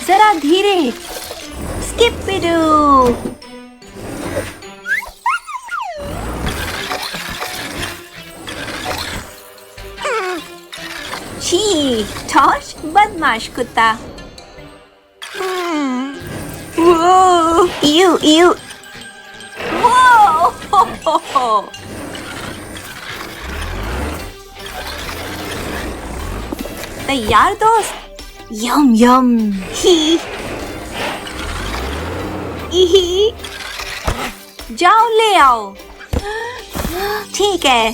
जरा धीरे। स्किपिडू। छी, टॉर्च, बदमाश कुत्ता। You you. वो तैयार दोस्त? यम यम। ही ही। जाओ ले आओ। ठीक है,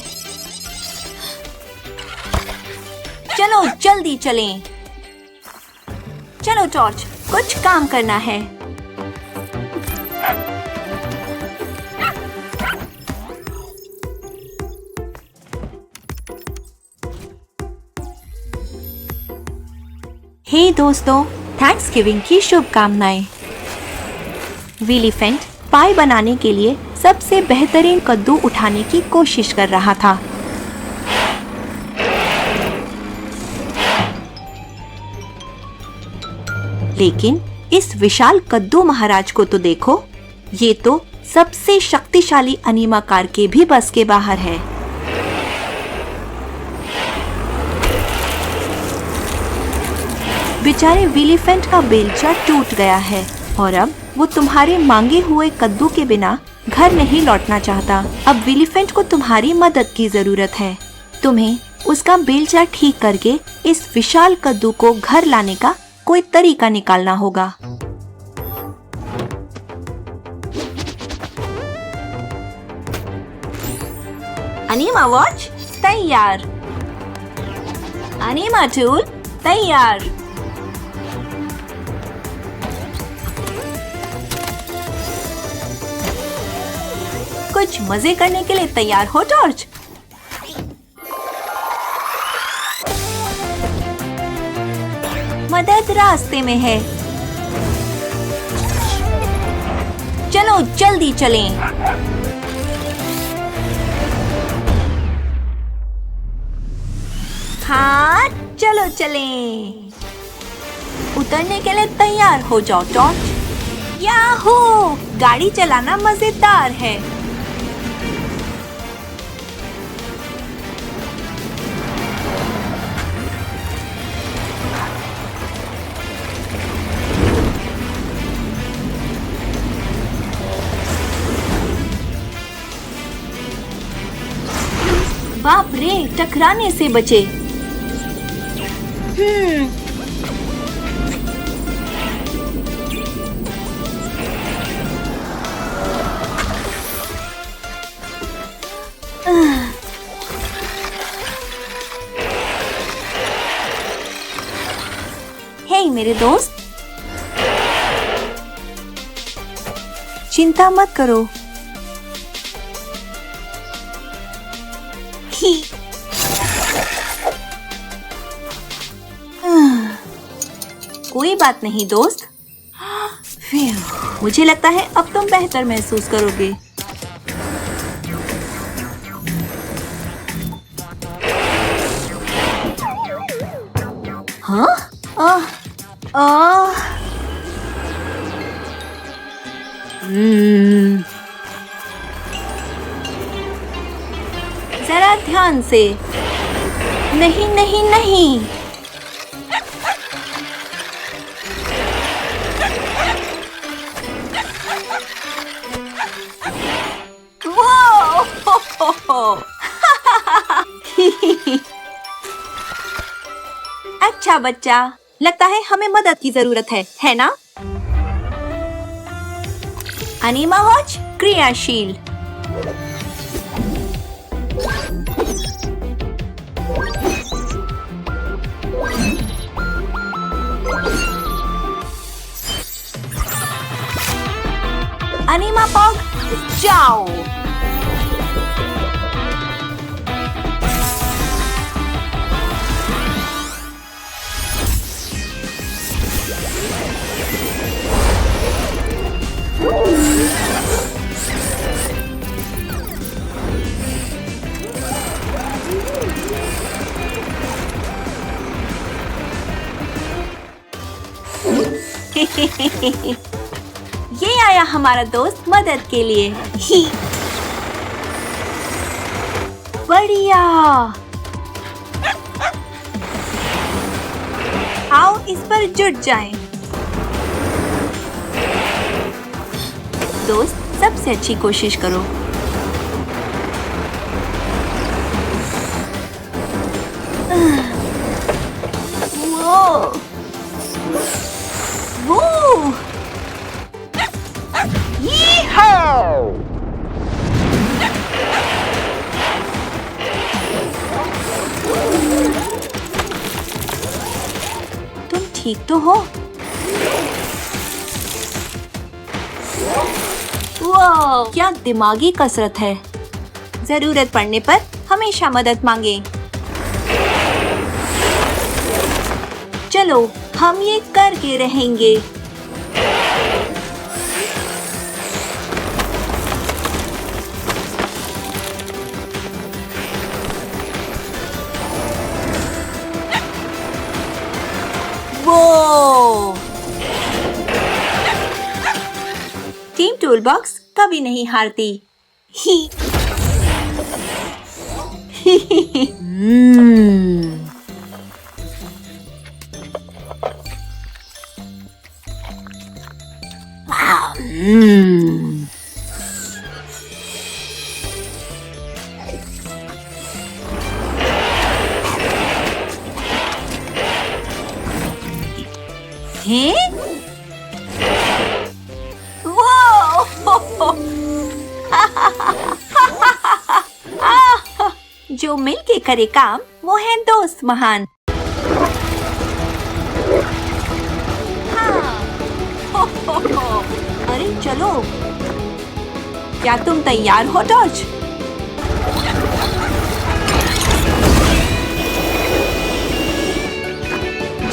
चलो जल्दी चलें। चलो टॉर्च, कुछ काम करना है। हे दोस्तों, थैंक्सगिविंग की शुभकामनाएं। विलीफेंट पाई बनाने के लिए सबसे बेहतरीन कद्दू उठाने की कोशिश कर रहा था। लेकिन इस विशाल कद्दू महाराज को तो देखो, ये तो सबसे शक्तिशाली अनीमाकार के भी बस के बाहर है। बेचारे विलीफेंट का बेलचा टूट गया है और अब वो तुम्हारे मांगे हुए कद्दू के बिना घर नहीं लौटना चाहता। अब विलीफेंट को तुम्हारी मदद की जरूरत है। तुम्हें उसका बेलचा ठीक करके इस विशाल कद्दू को घर लाने का कोई तरीका निकालना होगा। अनीमा वॉच तैयार। अनीमा टूल तैयार। कुछ मजे करने के लिए तैयार हो टॉर्च? मदद रास्ते में है। चलो जल्दी चलें। हाँ, चलो चलें। उतरने के लिए तैयार हो जाओ टॉर्च। याहू! गाड़ी चलाना मजेदार है। बाप रे, टकराने से बचे। हे मेरे दोस्त, चिंता मत करो। कोई बात नहीं दोस्त। मुझे लगता है अब तुम बेहतर महसूस करोगे। हाँ? जरा ध्यान से। नहीं नहीं नहीं। अच्छा बच्चा, लगता है हमें मदद की जरूरत है ना? अनीमा वॉच क्रियाशील। अनीमा पॉग जाओ। ये आया हमारा दोस्त मदद के लिए। ही बढ़िया। आओ इस पर जुट जाएं। दोस्त, सबसे अच्छी कोशिश करो। वो तुम ठीक तो हो? वाह, क्या दिमागी कसरत है। जरूरत पड़ने पर हमेशा मदद मांगे। चलो, हम ये करके रहेंगे। वो टीम टूलबॉक्स कभी नहीं हारती। ही हैं? वो जो मिलके करे काम, वो है दोस्त महान। हाँ। अरे चलो, क्या तुम तैयार हो टॉर्च?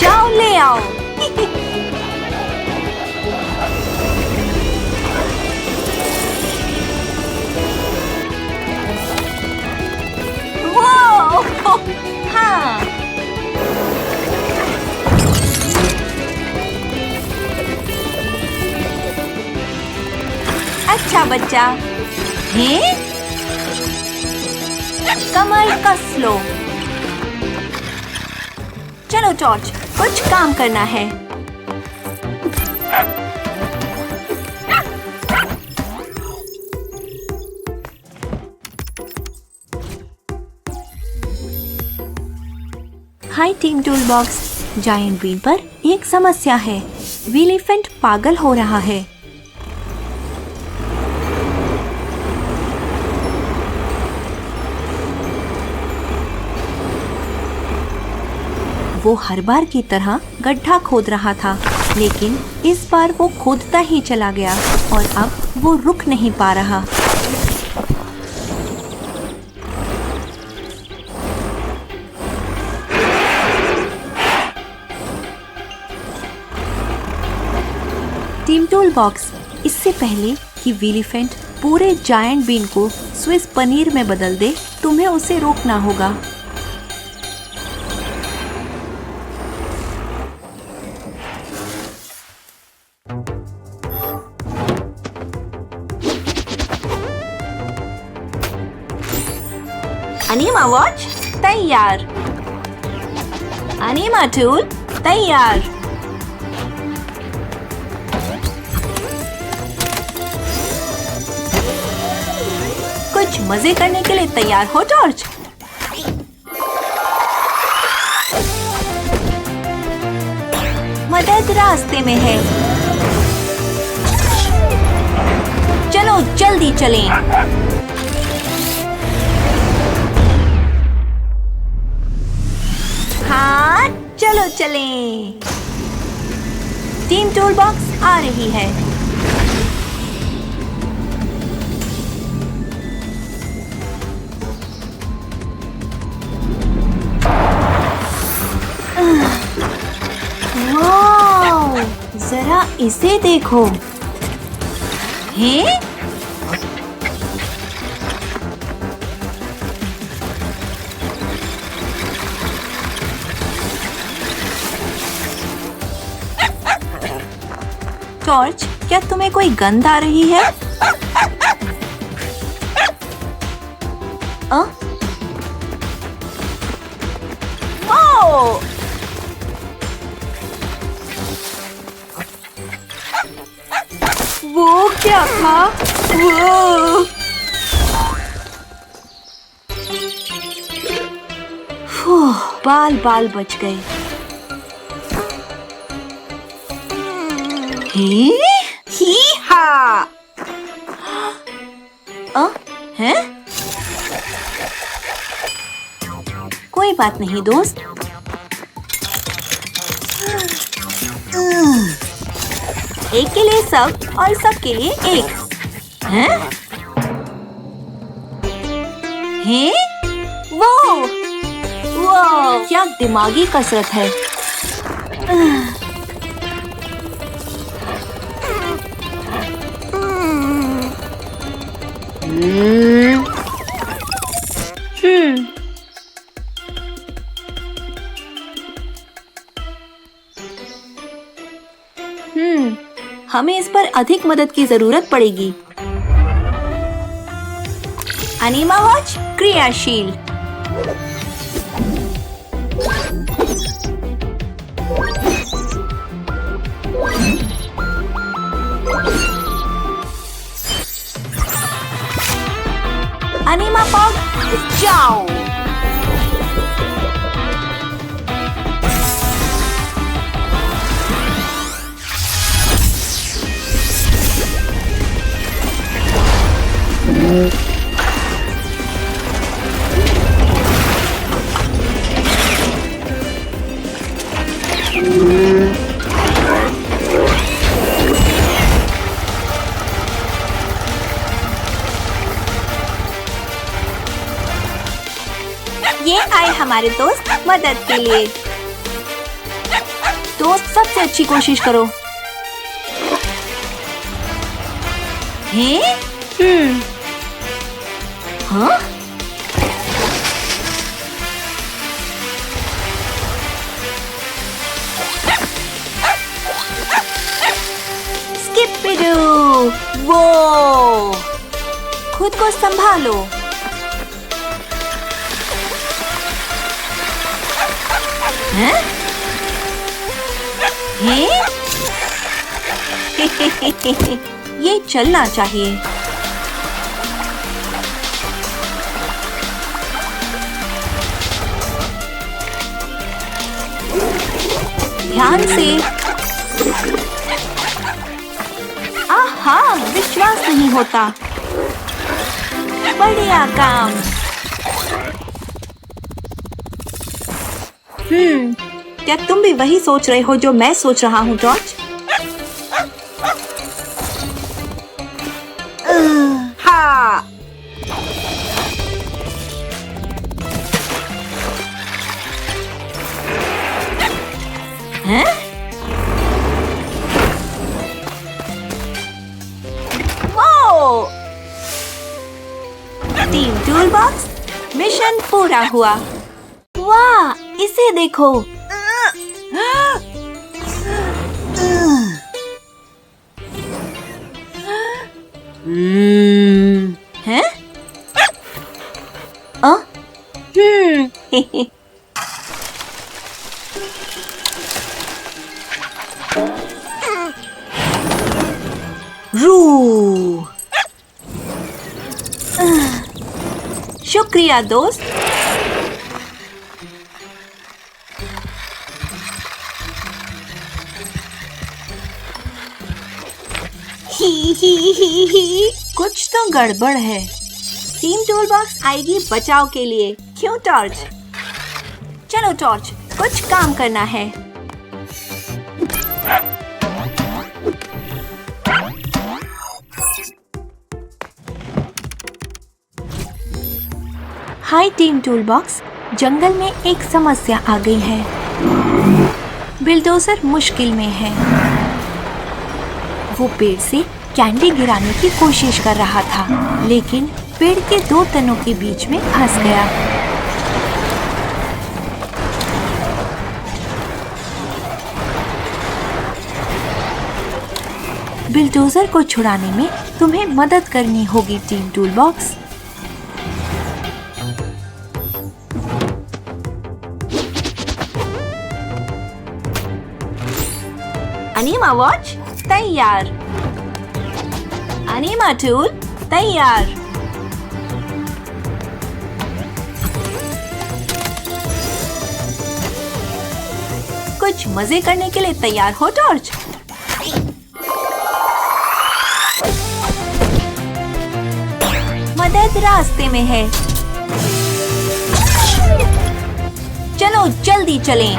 जाओ ले आओ। वो हाँ। अच्छा बच्चा। हैं? कमर कस लो। चलो टॉर्च, कुछ काम करना है। हाय टीम टूलबॉक्स। जायंट बीन पर एक समस्या है। विलीफेंट पागल हो रहा है। वो हर बार की तरह गड्ढा खोद रहा था, लेकिन इस बार वो खोदता ही चला गया और अब वो रुक नहीं पा रहा। टीम टूलबॉक्स, इससे पहले कि विलीफेंट पूरे जायंट बीन को स्विस पनीर में बदल दे, तुम्हें उसे रोकना होगा। अनीमा वॉच तैयार। अनीमा टूल तैयार। कुछ मजे करने के लिए तैयार हो टॉर्च? मदद रास्ते में है। चलो जल्दी चलें। हाँ, चलो चलें। टीम टूलबॉक्स आ रही है। वाव, जरा इसे देखो। हैं? टॉर्च, क्या तुम्हें कोई गंध आ रही है? ओह! वो क्या था? वो! बाल बाल बच गए। ही हा! हैं? कोई बात नहीं दोस्त। एक के लिए सब और सब के लिए एक। हैं? हैं? वो! वाह! क्या दिमागी कसरत है। हमें इस पर अधिक मदद की जरूरत पड़ेगी। अनीमा वॉच क्रियाशील। अनीमा पॉग जाओ। ये आए हमारे दोस्त मदद के लिए। दोस्त सबसे अच्छी कोशिश करो। हैं? हाँ? स्किपिडू! वो! खुद को संभालो। हैं? हैं? ये चलना चाहिए। ध्यान से। आहा, विश्वास नहीं होता। बढ़िया काम। क्या तुम भी वही सोच रहे हो जो मैं सोच रहा हूँ जॉर्ज? हाँ। हैं? वो! टीम टूलबॉक्स मिशन पूरा हुआ। वाह! इसे देखो। हैं? रू! शुक्रिया दोस्त। ही कुछ तो गड़बड़ है। टीम टूलबॉक्स आएगी बचाव के लिए। क्यों टॉर्च? चलो टॉर्च, कुछ काम करना है। हाय टीम टूलबॉक्स, जंगल में एक समस्या आ गई है। बिल्डोजर मुश्किल में है। वो पेड़ से कैंडी गिराने की कोशिश कर रहा था, लेकिन पेड़ के दो तनों के बीच में फंस गया। बिल्डोजर को छुड़ाने में तुम्हें मदद करनी होगी टीम टूलबॉक्स। अनीमा वॉच तैयार। अनीमा टूल तैयार। कुछ मजे करने के लिए तैयार हो टॉर्च? मदद रास्ते में है। चलो जल्दी चलें।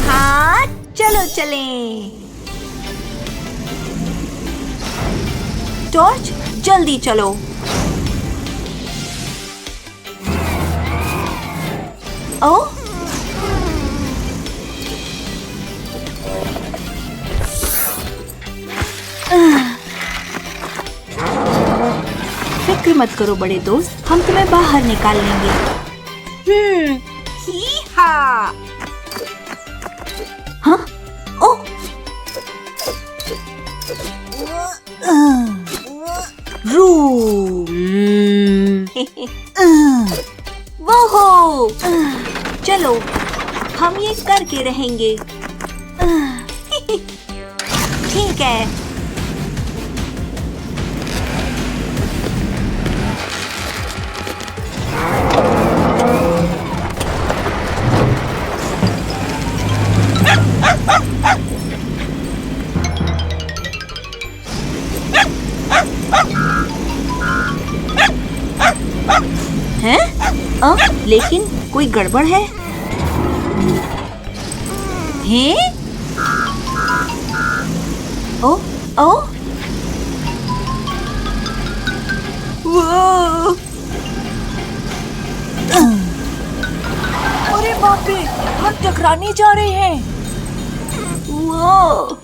हाँ चलो चलें। टॉर्च जल्दी चलो। ओ फिक्र मत करो बड़े दोस्त, हम तुम्हें बाहर निकाल लेंगे। ही हा। हाँ? ओ वो हो। चलो हम ये करके रहेंगे। ठीक है। हैं? लेकिन कोई गड़बड़ है। हैं? ओ ओ वो अरे बाप रे, हम टकराने जा रहे हैं। वो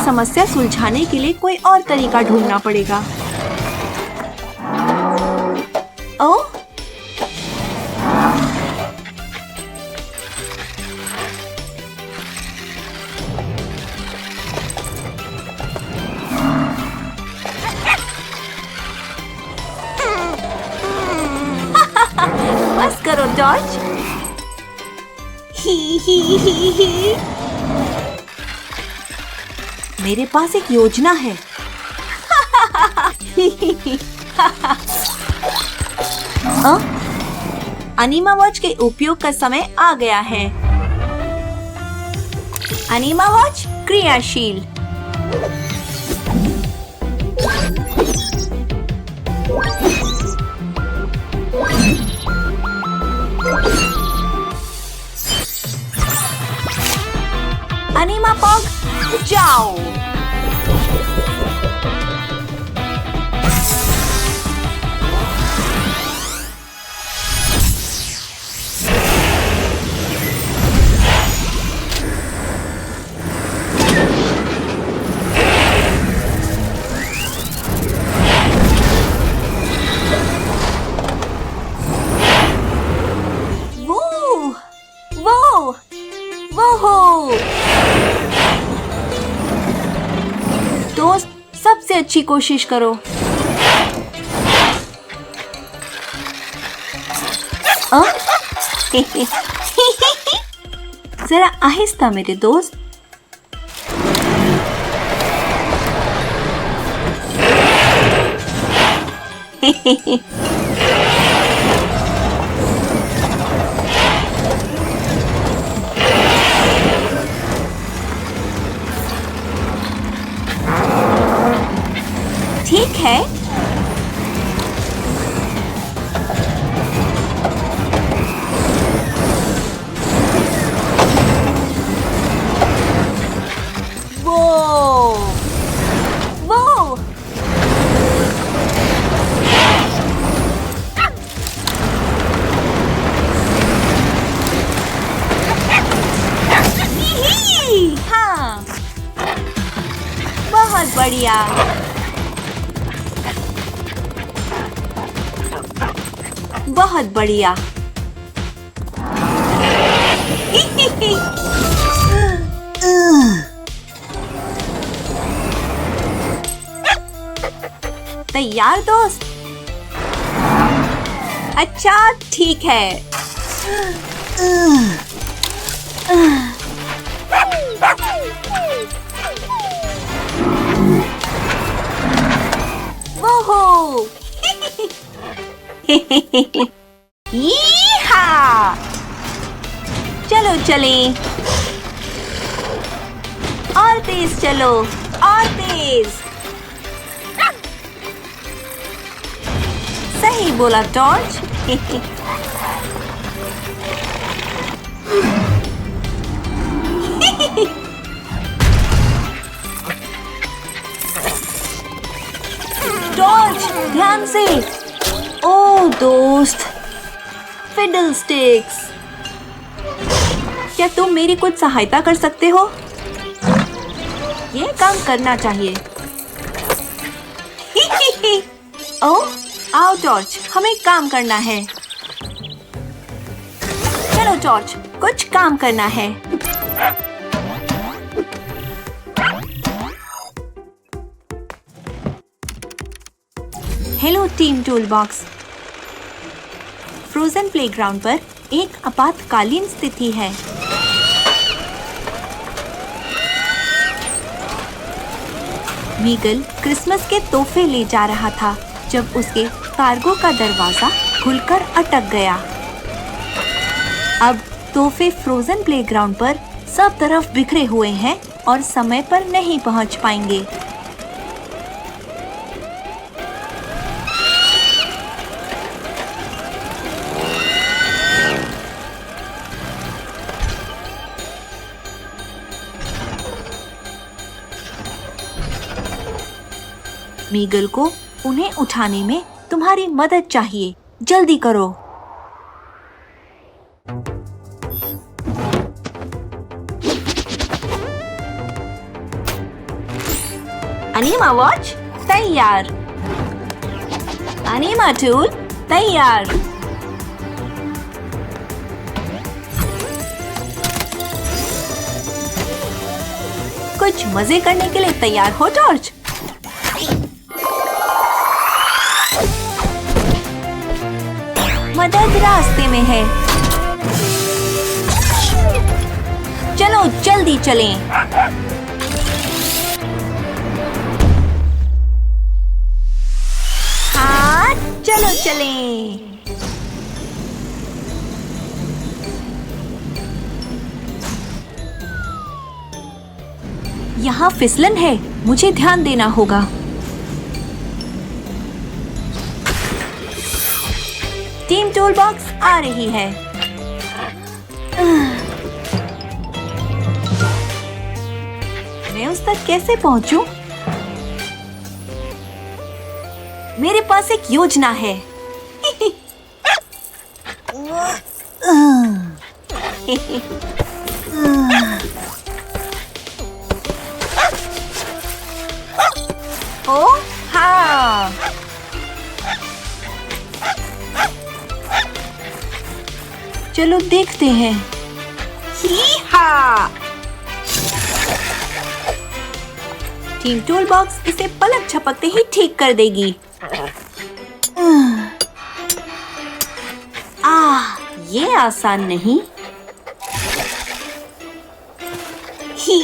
समस्या सुलझाने के लिए कोई और तरीका ढूंढना पड़ेगा। ओ बस करो टॉर्च। ही। मेरे पास एक योजना है। अनीमा वॉच के उपयोग का समय आ गया है। अनीमा वॉच क्रियाशील। अनीमा पॉग जाओ। दोस्त सबसे अच्छी कोशिश करो। जरा आहिस्ता मेरे दोस्त। ठीक है। वो बहुत बढ़िया। बहुत बढ़िया। तैयार दोस्त? अच्छा ठीक है। ओहो! यीहा! चलो चलें। और तेज चलो, और तेज। सही बोला टॉर्च। टॉर्च, ध्यान से। ओ दोस्त, फिडल स्टिक्स, क्या तुम मेरी कुछ सहायता कर सकते हो? ये काम करना चाहिए। ओह, आओ टॉर्च, हमें काम करना है। चलो टॉर्च, कुछ काम करना है। Hello team toolbox. Frozen playground पर एक आपातकालीन स्थिति है। मीगल क्रिसमस के तोहफे ले जा रहा था जब उसके कार्गो का दरवाजा खुलकर अटक गया। अब तोहफे फ्रोजन प्लेग्राउंड पर सब तरफ बिखरे हुए हैं और समय पर नहीं पहुंच पाएंगे। मीगल को उन्हें उठाने में तुम्हारी मदद चाहिए। जल्दी करो। अनीमा वॉच तैयार। अनीमा टूल तैयार। कुछ मजे करने के लिए तैयार हो टॉर्च? मदद रास्ते में है। चलो जल्दी चलें। हाँ, चलो चलें। यहाँ फिसलन है, मुझे ध्यान देना होगा। टीम टूलबॉक्स आ रही है। मैं उस तक कैसे पहुंचूं? मेरे पास एक योजना है। ओ हाँ, चलो देखते हैं। ही-हा! टीम टूलबॉक्स इसे पलक झपकते ही ठीक कर देगी। ये आसान नहीं। ही।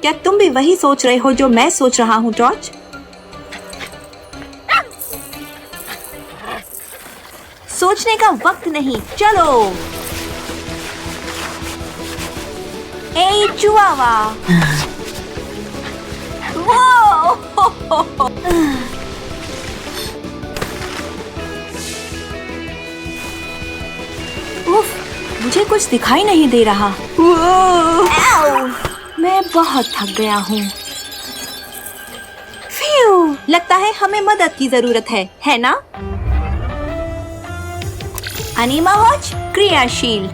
क्या तुम भी वही सोच रहे हो जो मैं सोच रहा हूँ टॉर्च? सोचने का वक्त नहीं, चलो। ए चुआवा। उफ, मुझे कुछ दिखाई नहीं दे रहा। मैं बहुत थक गया हूँ। लगता है हमें मदद की जरूरत है ना? अनीमा वॉच क्रियाशील।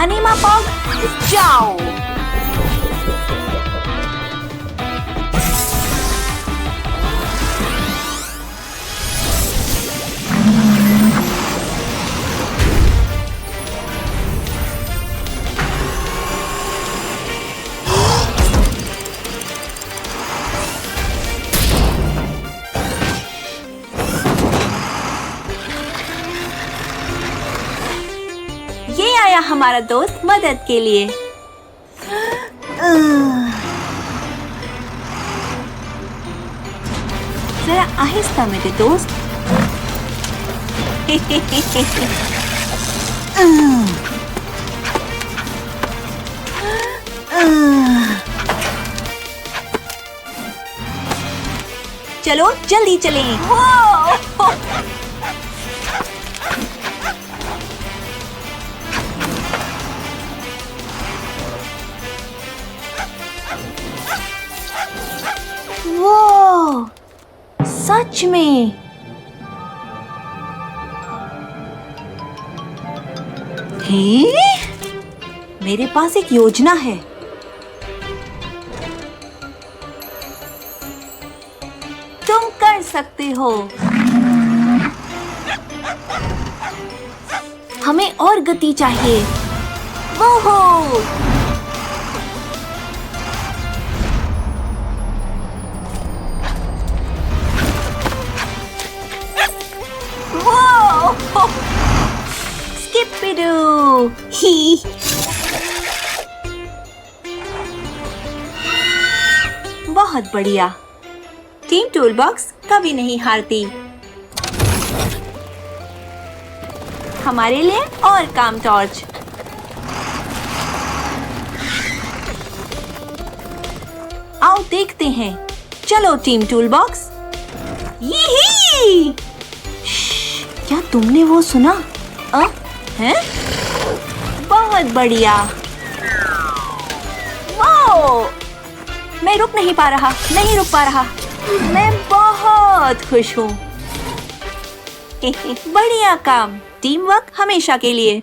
अनीमा पॉग जाओ। ये आया हमारा दोस्त मदद के लिए। जरा आहिस्ता मेरे दोस्त। चलो जल्दी चलें। वो सच में हे? मेरे पास एक योजना है। तुम कर सकते हो। हमें और गति चाहिए। वो हो स्किपिडू ही। बहुत बढ़िया। टीम टूलबॉक्स कभी नहीं हारती। हमारे लिए और काम टॉर्च। आओ देखते हैं। चलो टीम टूलबॉक्स। यही क्या तुमने वो सुना? हैं? बहुत बढ़िया। वाओ! मैं रुक नहीं पा रहा। मैं बहुत खुश हूँ। बढ़िया काम। टीम वर्क हमेशा के लिए।